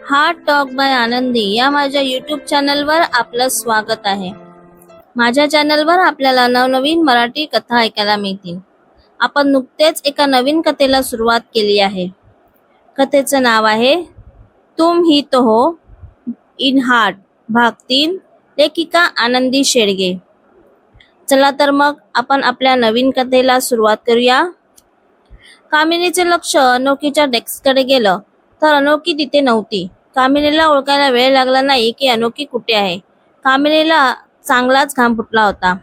Heart talk bye आनंदी या माझ्या यूट्यूब चॅनलवर आपलं स्वागत आहे. माझ्या चॅनलवर आपल्याला नवनवीन मराठी कथा ऐकायला मिळतील. आपण नुकतेच एका नवीन कथेला सुरुवात केली आहे. कथेचं नाव आहे तुम ही तो हो इन हार्ट, भाग 3, लेखिका आनंदी शेडगे. चला तर मग आपण आपल्या नवीन कथेला सुरुवात करूया. कामिनीचे लक्ष अनोखीच्या डेस्ककडे गेलं तर अनोखी तिथे नव्हती. कामिनीला ओळखायला वेळ लागला नाही की अनोखी कुठे आहे. कामिनीला चांगलाच घाम फुटला होता.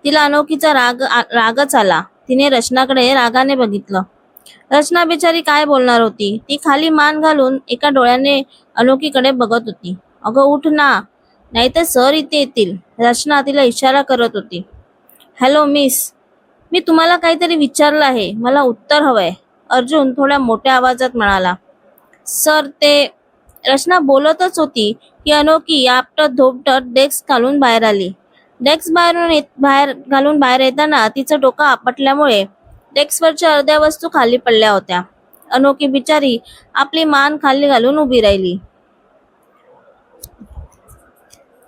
तिला अनोखीचा रागच आला. तिने रचनाकडे रागाने बघितलं. रचना बिचारी काय बोलणार होती. ती खाली मान घालून एका डोळ्याने अनोखीकडे बघत होती. अगं उठ ना, नाहीतर सर इथे येतील. रचना तिला इशारा करत होती. हॅलो मिस, मी तुम्हाला काहीतरी विचारलं आहे, मला उत्तर हवंय, अर्जुन थोड्या मोठ्या आवाजात म्हणाला. सर ते रचना बोलतच होती की अनोखी आपटत धोपटत डेस्क घालून बाहेर आली. डेस्क घालून बाहेर येताना तिचं डोकं आपटल्यामुळे डेस्कवरच्या अर्ध्या वस्तू खाली पडल्या होत्या. अनोखी बिचारी आपली मान खाली घालून उभी राहिली.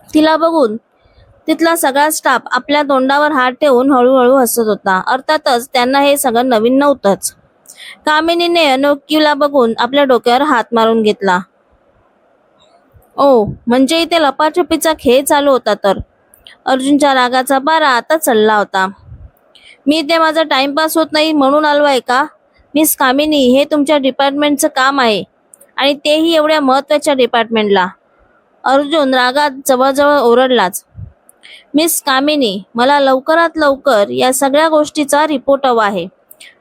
तिला बघून तिथला सगळा स्टाफ आपल्या तोंडावर हात ठेवून हळूहळू हसत होता. अर्थातच त्यांना हे सगळं नवीन नव्हतंच. कामिनीने अनोखीला बघून आपल्या डोक्यावर हात मारून घेतला. ओ, म्हणजे इथे लपाछपीचा खेळ चालू होता तर. अर्जुनच्या रागाचा पारा आता चढला होता. मी ते माझा टाइमपास होत नाही म्हणून आलो आहे का? मिस कामिनी, हे तुमच्या डिपार्टमेंटचं काम आहे आणि तेही एवढ्या महत्वाच्या डिपार्टमेंटला. अर्जुन रागात जवळजवळ ओरडलाच. मिस कामिनी, मला लवकरात लवकर या सगळ्या गोष्टीचा रिपोर्ट हवा आहे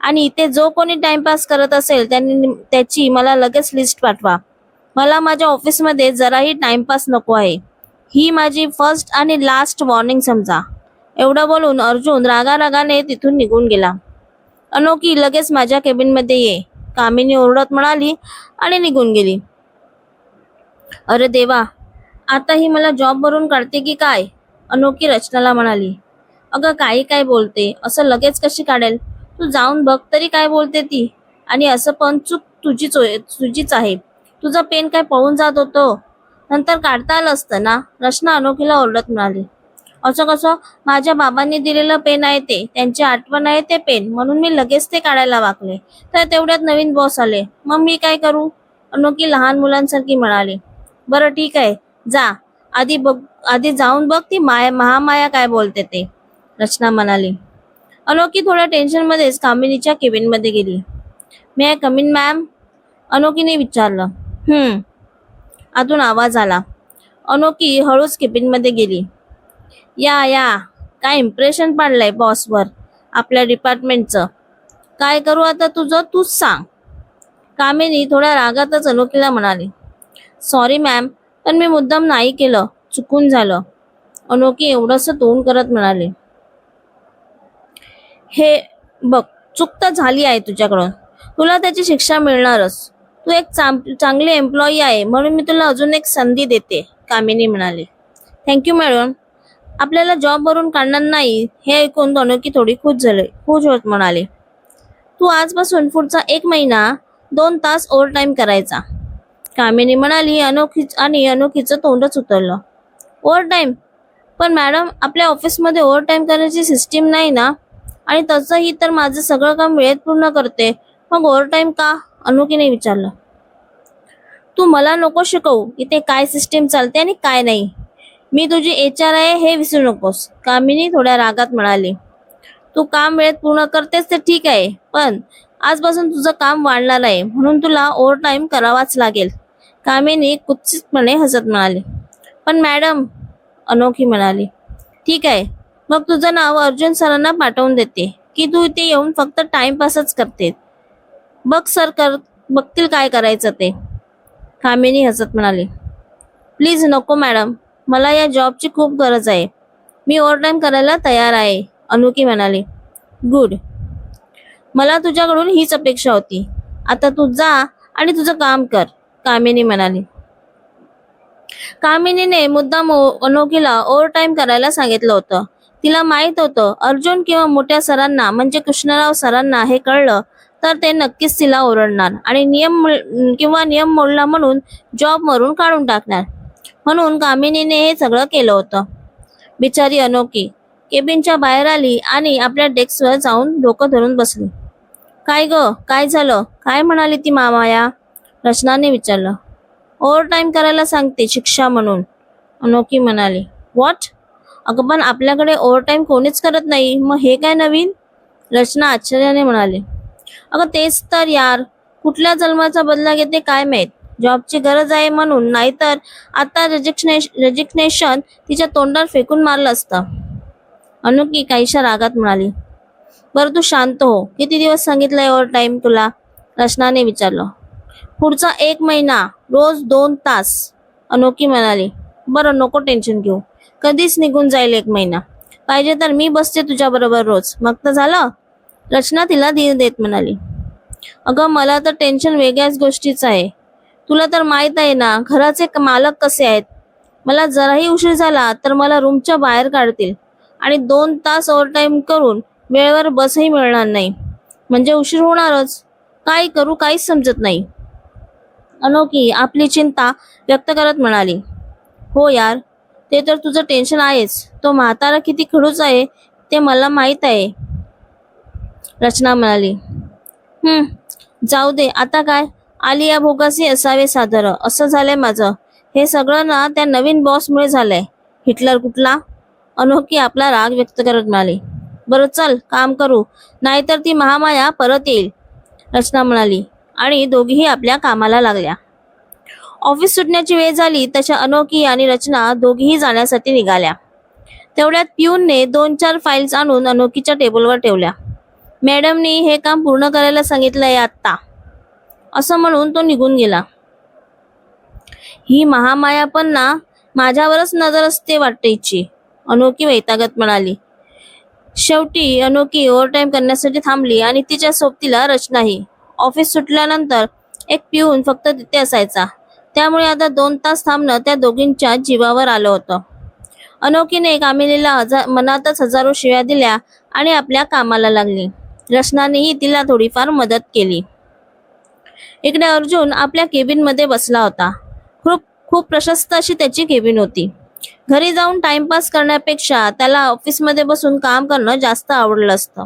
आणि इथे जो कोणी टाइमपास करत असेल त्याची मला लगेच लिस्ट पाठवा. मला माझ्या ऑफिसमध्ये जराही टाइमपास नको आहे. ही माझी फर्स्ट आणि लास्ट वॉर्निंग समजा. एवढं बोलून अर्जुन रागारागाने तिथून निघून गेला. अनोखी, लगेच माझ्या केबिनमध्ये ये, कामिनी ओरडत म्हणाली आणि निघून गेली. अरे देवा, आता ही मला जॉबवरून काढते की काय? अनोखी रचनाला म्हणाली. अगं काही काय बोलते, असं लगेच कशी काढेल? तू जाऊन बघ तरी काय बोलते ती. आणि असं पण चूक तुझीच आहे. तुझा पेन काय पळून जात होतो, नंतर काढता आलं असतं ना. रचना अनोखीला ओरडत म्हणाली. असं कसं? माझ्या बाबांनी दिलेलं पेन आहे ते, त्यांची आठवण आहे ते पेन, म्हणून मी लगेच ते काढायला वाकले, तर तेवढ्यात नवीन बॉस आले, मग मी काय करू? अनोखी लहान मुलांसारखी म्हणाली. बरं ठीक आहे, जा, आधी जाऊन बघ ती महामाया काय बोलते ते, रचना म्हणाली. अनोखी थोड्या टेन्शनमध्येच कामिनीच्या केबिनमध्ये गेली. मे आय कम इन मॅम? अनोखीने विचारलं. आतून आवाज आला. अनोखी हळूच केबिनमध्ये गेली. या, काय इम्प्रेशन पाडलंय बॉसवर आपल्या डिपार्टमेंटचं? काय करू आता तुझं, तूच सांग. कामिनी थोड्या रागातच अनोखीला म्हणाली. सॉरी मॅम, पण मी मुद्दाम नाही केलं, चुकून झालं. अनोखी एवढंसं तोंड करत म्हणाले. हे बघ, चूक तर झाली आहे तुझ्याकडून, तुला त्याची शिक्षा मिळणारच. तू एक चांगली एम्प्लॉई आहे म्हणून मी तुला अजून एक संधी देते, कामिनी म्हणाली. Thank you madam. आपल्याला जॉबवरून काढणार नाही हे ऐकून अनोखी थोडी खुश होत म्हणाले. तू आजपासून पुढचा 1 महिना 2 तास ओव्हर टाइम करायचा, कामिनी म्हणाली. अनोखीचं तोंडच उतरलं. Over time? पण मॅडम, आपल्या ऑफिसमध्ये ओव्हर टाइम करण्याची सिस्टीम नाही ना, आणि तसंही तर माझं सगळं काम वेळेत पूर्ण करते, मग ओव्हर टाइम का? अनोखीने विचारलं. तू मला नको शिकवू इथे काय सिस्टीम चालते आणि काय नाही. मी तुझी HR आहे हे विसरू नकोस, कामिनी थोड्या रागात म्हणाली. तू काम वेळेत पूर्ण करतेस ते ठीक आहे, पण आजपासून तुझं काम वाढणार आहे म्हणून तुला ओव्हर टाइम करावाच लागेल, कामिनी कुत्सितपणे हसत म्हणाली. पण मॅडम, अनोखी म्हणाली. ठीक आहे, मग तुझं नाव अर्जुन सरांना पाठवून देते की तू इथे येऊन फक्त टाइमपासच करते. बघतील काय करायचं ते, कामिनी हसत म्हणाली. प्लीज नको मॅडम, मला या जॉबची खूप गरज आहे, मी ओव्हरटाईम करायला तयार आहे, अनोखी म्हणाली. गुड, मला तुझ्याकडून हीच अपेक्षा होती. आता तू जा आणि तुझं काम कर, कामिनी म्हणाली. कामिनीने मुद्दाम अनोखीला ओव्हरटाईम करायला सांगितलं होतं. तिला माहित होतं अर्जुन किंवा मोठ्या सरांना म्हणजे कृष्णराव सरांना हे कळलं तर ते नक्कीच तिला ओरडणार आणि नियम मोडला म्हणून जॉब मरून काढून टाकणार. म्हणून कामिनीने हे सगळं केलं होतं. बिचारी अनोखी केबिनच्या बाहेर आली आणि आपल्या डेस्कवर जाऊन डोकं धरून बसली. काय ग, काय झालं? काय म्हणाली ती महामाया? रचनाने विचारलं. ओव्हर टाईम करायला सांगते शिक्षा म्हणून, अनोखी म्हणाली. व्हॉट? अगं पण आपल्याकडे ओव्हर टाईम कोणीच करत नाही, मग हे काय नवीन? रचना आश्चर्याने म्हणाली. अगं तेच तर यार, कुठल्या जन्माचा बदला घेते काय माहित. जॉबची गरज आहे म्हणून, नाहीतर आता रेजिग्नेशन तिच्या तोंडावर फेकून मारलं असतं. अनोखी काहीशा रागात म्हणाली. बरं तू शांत हो. किती दिवस सांगितलंय ओव्हर टाईम तुला? रचनाने विचारलं. पुढचा 1 महिना, रोज 2 तास, अनोखी म्हणाली. बरं नको टेन्शन घेऊ, कधीच निघून जाईल 1 महिना. पाहिजे तर मी बसते तुझ्या बरोबर रोज, मग तर झालं. रचना तिला धीर देत म्हणाली. अगं मला तर टेन्शन वेगळ्याच गोष्टीचं आहे. तुला तर माहित आहे ना घराचे मालक कसे आहेत. मला जराही उशीर झाला तर मला रूमच्या बाहेर काढतील आणि 2 तास ओव्हरटाईम करून वेळेवर बसही मिळणार नाही, म्हणजे उशीर होणारच. काय करू काहीच समजत नाही. अनोखी आपली चिंता व्यक्त करत म्हणाली. हो यार, ते तर तुझं टेन्शन आहेच. तो म्हातारा किती खडूस आहे ते मला माहित आहे, रचना म्हणाली. जाऊ दे आता काय, आली या भोगासी असावे सादर, असं झालंय माझं. हे सगळं ना त्या नवीन बॉसमुळे झालंय. हिटलर कुठला, अनोखी आपला राग व्यक्त करत म्हणाली. बरं चल काम करू, नाहीतर ती महामाया परत येईल, रचना म्हणाली आणि दोघीही आपल्या कामाला लागल्या. ऑफिस सुटण्याची वेळ झाली तशा अनोखी आणि रचना दोघीही जाण्यासाठी निघाल्या. तेवढ्यात पिऊनने 2-4 फाईल्स आणून अनोखीच्या टेबलवर ठेवल्या. मॅडमनी हे काम पूर्ण करायला सांगितलंय आत्ता, असं म्हणून तो निघून गेला. ही महामाया पण ना माझ्यावरच नजर असते वाटते हिची, अनोखी वैतागत म्हणाली. शेवटी अनोखी ओव्हरटाईम करण्यासाठी थांबली आणि तिच्या सोबतीला रचनाही. ऑफिस सुटल्यानंतर एक पिऊन फक्त तिथे असायचा, त्यामुळे आता 2 तास थांबणं त्या दोघींच्या जीवावर आलं होतं. अनोखीने कामिनीला मनातच हजारो शिव्या दिल्या आणि आपल्या कामाला लागली. रचनानेही तिला थोडीफार मदत केली. इकडे अर्जुन आपल्या केबिनमध्ये बसला होता. खूप खूप प्रशस्त अशी त्याची केबिन होती. घरी जाऊन टाइमपास करण्यापेक्षा त्याला ऑफिसमध्ये बसून काम करणं जास्त आवडलं असतं,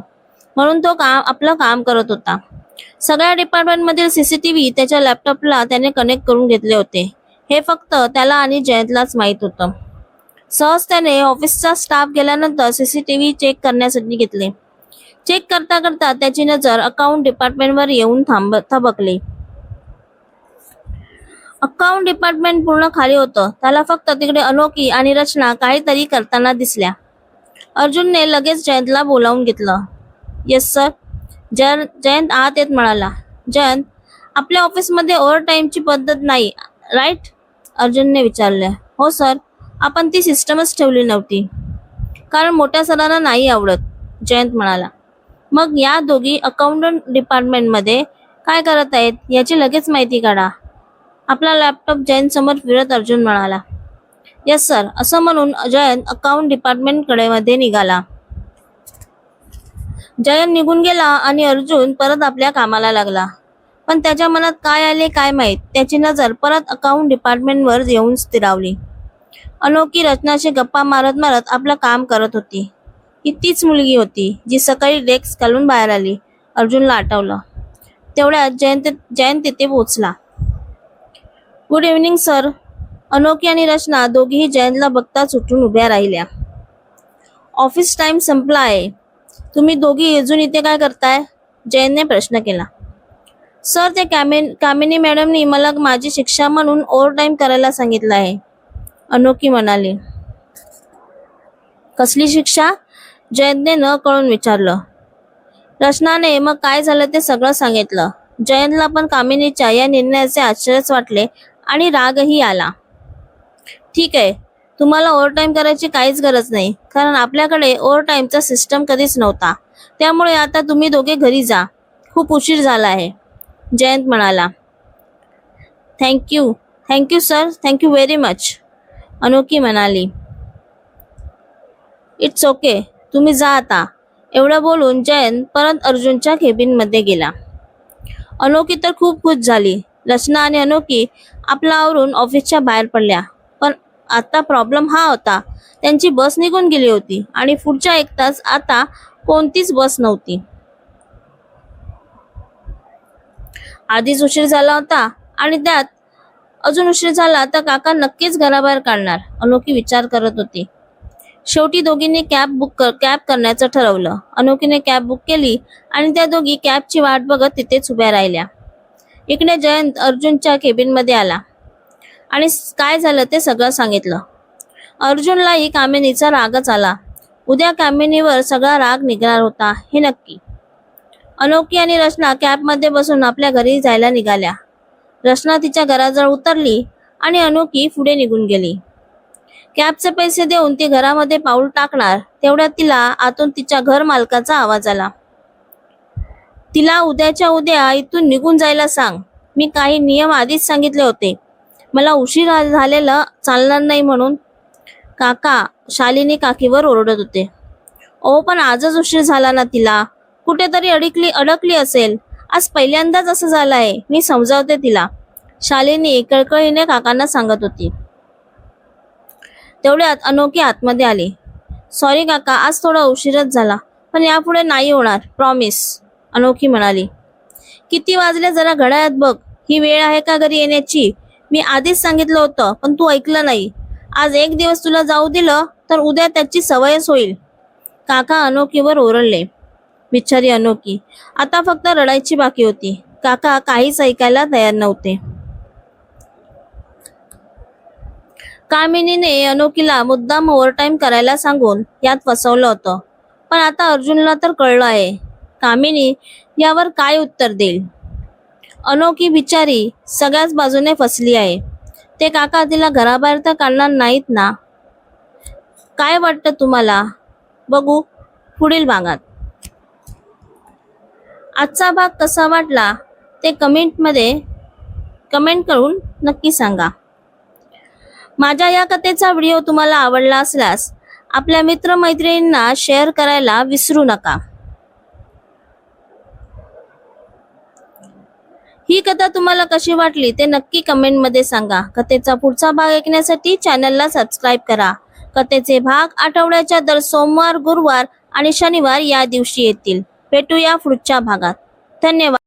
म्हणून तो आपलं काम करत होता. सगळ्या डिपार्टमेंटमधील सीसीटीव्ही त्याच्या लॅपटॉपला त्याने कनेक्ट करून घेतले होते. हे फक्त त्याला आणि जयंतलाच माहीत होतं. सहज त्याने ऑफिसचा स्टाफ गेल्यानंतर सीसीटीव्ही चेक करण्यासाठी घेतले. चेक करता करता त्याची नजर अकाउंट डिपार्टमेंटवर येऊन थबकली. अकाउंट डिपार्टमेंट पूर्ण खाली होतं. त्याला फक्त तिकडे अनोखी आणि रचना काहीतरी करताना दिसल्या. अर्जुनने लगेच जयंतला बोलावून घेतलं. येस सर, जयंत आत येत म्हणाला. जयंत, आपल्या ऑफिसमध्ये ओव्हर टाईमची पद्धत नाही राईट, अर्जुनने विचारले. हो सर, आपण ती सिस्टमच ठेवली नव्हती, कारण मोठ्या सरांना नाही आवडत, जयंत म्हणाला. मग या दोघी अकाउंटंट डिपार्टमेंटमध्ये काय करत आहेत याची लगेच माहिती काढा. आपला लॅपटॉप जयंत समोर फिरत अर्जुन म्हणाला. येस सर, असं म्हणून जयंत अकाउंट डिपार्टमेंटकडे मध्ये निघाला. जयंत निघून गेला आणि अर्जुन परत आपल्या कामाला लागला. पण त्याच्या मनात काय आले काय माहीत, त्याची नजर परत अकाउंट डिपार्टमेंटवर येऊन स्थिरावली. अनोखी रचनाशी गप्पा मारत मारत आपलं काम करत होती. ही तीच मुलगी होती जी सकाळी डेस्क घालून बाहेर आली, अर्जुनला आठवलं. तेवढ्यात जयंत तिथे पोहोचला. Good evening sir. अनोखी आणि रचना दोघीही जयंतला बघताच उठून उभ्या राहिल्या. ऑफिस टाइम संपला आहे, तुम्ही दोघी अजून इथे काय करताय, जयंतने प्रश्न केला. सर, ते कामिनी मॅडमनी मला माझी शिक्षा म्हणून ओव्हर टाईम करायला सांगितलं आहे, अनोखी म्हणाली. कसली शिक्षा, जयंतने न कळून विचारलं. रचनाने मग काय झालं ते सगळं सांगितलं. जयंतला पण कामिनीच्या या निर्णयाचे आश्चर्यच वाटले आणि रागही आला. ठीक आहे, तुम्हाला ओव्हरटाईम करायची काहीच गरज नाही, कारण आपल्याकडे ओव्हरटाईमचा सिस्टम कधीच नव्हता. त्यामुळे आता तुम्ही दोघे घरी जा, खूप उशीर झाला आहे, जयंत म्हणाला. Thank you sir, thank you very much, अनोखी म्हणाली. इट्स ओके, तुम्ही जा आता. एवढं बोलून जयंत परत अर्जुनच्या केबिनमध्ये गेला. अनोखी तर खूप खुश झाली. रचना आणि अनोखी आपला आवरून ऑफिसच्या बाहेर पडल्या. पण आता प्रॉब्लेम हा होता, त्यांची बस निघून गेली होती आणि पुढच्या 1 तास आता कोणतीच बस नव्हती. आधीच उशीर झाला होता आणि त्यात अजून उशीर झाला तर काका नक्कीच घराबाहेर काढणार, अनोखी विचार करत होती. शेवटी दोघींनी कॅब करण्याचं ठरवलं. अनोखीने कॅब बुक केली आणि त्या दोघी कॅबची वाट बघत तिथेच उभ्या राहिल्या. इकडे जयंत अर्जुनच्या केबिनमध्ये आला आणि काय झालं ते सगळं सांगितलं. अर्जुनलाही कामिनीचा रागच आला. उद्या कामिनीवर सगळा राग निघणार होता हे नक्की. अनोखी आणि रचना कॅबमध्ये बसून आपल्या घरी जायला निघाल्या. रचना तिच्या घराजवळ उतरली आणि अनोखी पुढे निघून गेली. कॅबचे पैसे देऊन ती घरामध्ये पाऊल टाकणार तेवढ्यात तिला आतून तिच्या घर मालकाचा आवाज आला. तिला उद्याच्या उद्या इथून निघून जायला सांग. मी काही नियम आधीच सांगितले होते. मला उशीर झालेला चालणार नाही म्हणून. काका शालिनी काकीवर ओरडत होते. ओ पण आजच उशीर झाला ना तिला. कुठेतरी अडकली असेल. आज पहिल्यांदाच असं झालं आहे. मी समजावते तिला, शालिनी कळकळीने काकांना सांगत होती. तेवढ्यात अनोखी आतमध्ये आली. सॉरी काका, आज थोडा उशीरच झाला, पण यापुढे नाही होणार, प्रॉमिस, अनोखी म्हणाली. किती वाजले जरा घड्याळात बघ. ही वेळ आहे का घरी येण्याची? मी आधीच सांगितलं होतं पण तू ऐकलं नाही. आज 1 दिवस तुला जाऊ दिलं तर उद्या त्याची सवयच होईल. काका अनोखीवर ओरडले. बिचारी अनोखी आता फक्त रडायची बाकी होती. काका काहीच ऐकायला तयार नव्हते. कामिनीने अनोखीला मुद्दाम ओव्हरटाईम करायला सांगून यात फसवलं होतं. पण आता अर्जुनला तर कळलं आहे. कामिनी यावर काय उत्तर देईल? अनोखी बिचारी सगळ्याच बाजूने फसली आहे. ते काका तिला घराबाहेर तर काढणार नाहीत ना? काय वाटतं तुम्हाला? बघू पुढील भागात. आजचा भाग कसा वाटला ते कमेंट करून नक्की सांगा. माझ्या या कथेचा व्हिडिओ तुम्हाला आवडला असल्यास आपल्या मित्रमैत्रिणींना शेअर करायला विसरू नका. ही कथा तुम्हाला कशी वाटली ते नक्की कमेंटमध्ये सांगा. कथेचा पुढचा भाग ऐकण्यासाठी चॅनलला सबस्क्राईब करा. कथेचे भाग आठवड्याच्या दर सोमवार, गुरुवार आणि शनिवार या दिवशी येतील. भेटूया पुढच्या भागात. धन्यवाद.